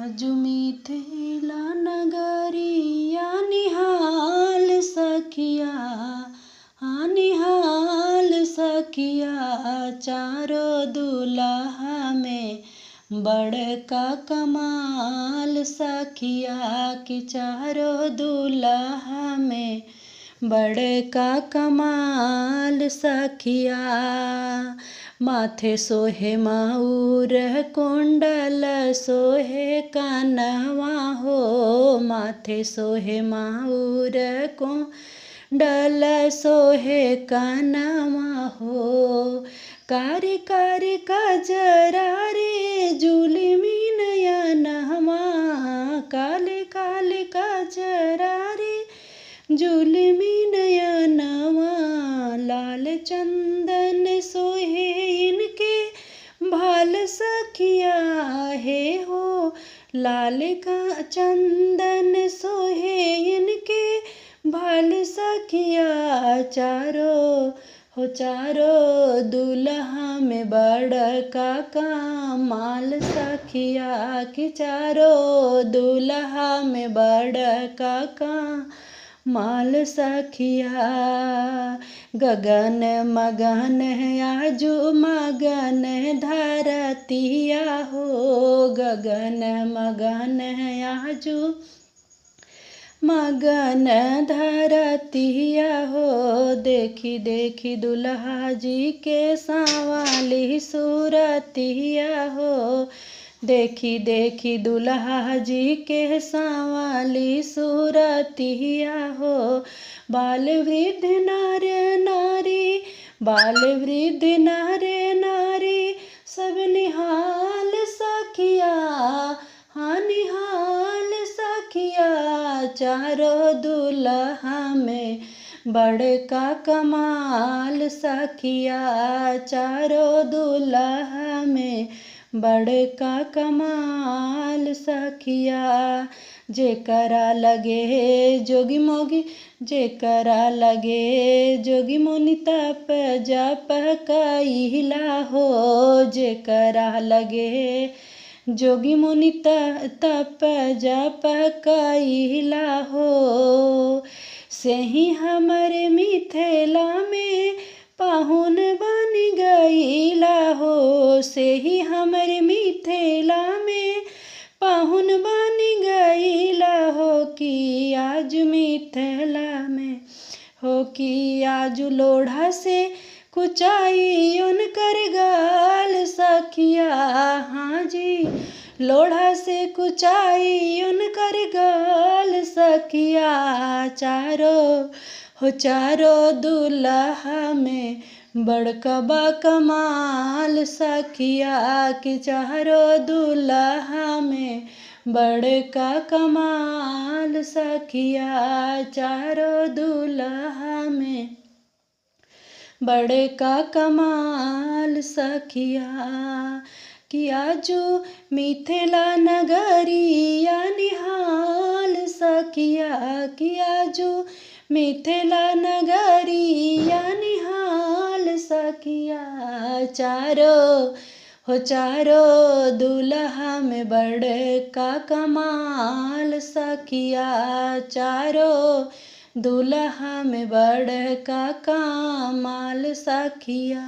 आजु मिथिला नगरिया निहाल सखिया, निहाल सखिया। चारो दुल्हा में बड़का कमाल सखिया, कि चारो दुल्हा में बड़का कमाल सखिया। माथे सोहे मऊर कुंडल सोहे कानवा हो, माथे सोहे मऊर कुंडल सोहे कानवा हो। कारी कारी कजरा रे जुलमी नयनवा, काले काले कजरा रे जुलमी नयनवा। लाल चंदन सोहे इनके भाल सखिया हे हो, लाल का चंदन सोहे इनके भाल सखिया। चारो दुल्हा में बड़का कमाल सखिया, कि चारो दुल्हा में बड़का कमाल सखिया। गगन मगन आजू मगन धरतिया हो, गगन मगन आजू मगन धरतिया हो। देखी देखी दुल्हा जी के सांवली सूरतिया हो, देखी देखी दुल्हा जी के सांवली सूरतिया हो। बाल वृद्ध नर नारी, बाल वृद्ध नर नारी सब निहाल सखिया, निहाल सखिया। चारो दुल्हा में बड़का कमाल सखिया, चारो दुल्हा में बड़का कमाल सखिया। जेकरा लगे जोगी मोगी, जेकरा लगे जोगी मोनि तप जप कइला हो, जेकरा लगे जोगी मुनि तप जप कइला हो। से ही हमारे मिथिला में पाहुन बन गइला हो, से ही हमारे मिथिला में पाहुन बन गइला हो। कि आज मिथिला में हो, कि आज लोढ़ा से कुचाई उनकर गाल सखिया। हाँ जी, लोढ़ा से कुचाई उनकर गाल सखिया। चारो दुल्हा में बड़का बा कमाल सखिया, कि चारो दुल्हा में बड़का कमाल सखिया। चारो दुल्हा में बड़का कमाल सखिया। कि आजू मिथिला नगरिया निहाल सखिया, कि आजू मिथिला नगरिया निहाल सखिया। चारो दुल्हा में बड़का कमाल सखिया, चारो दुल्हा में बड़का कमाल सखिया।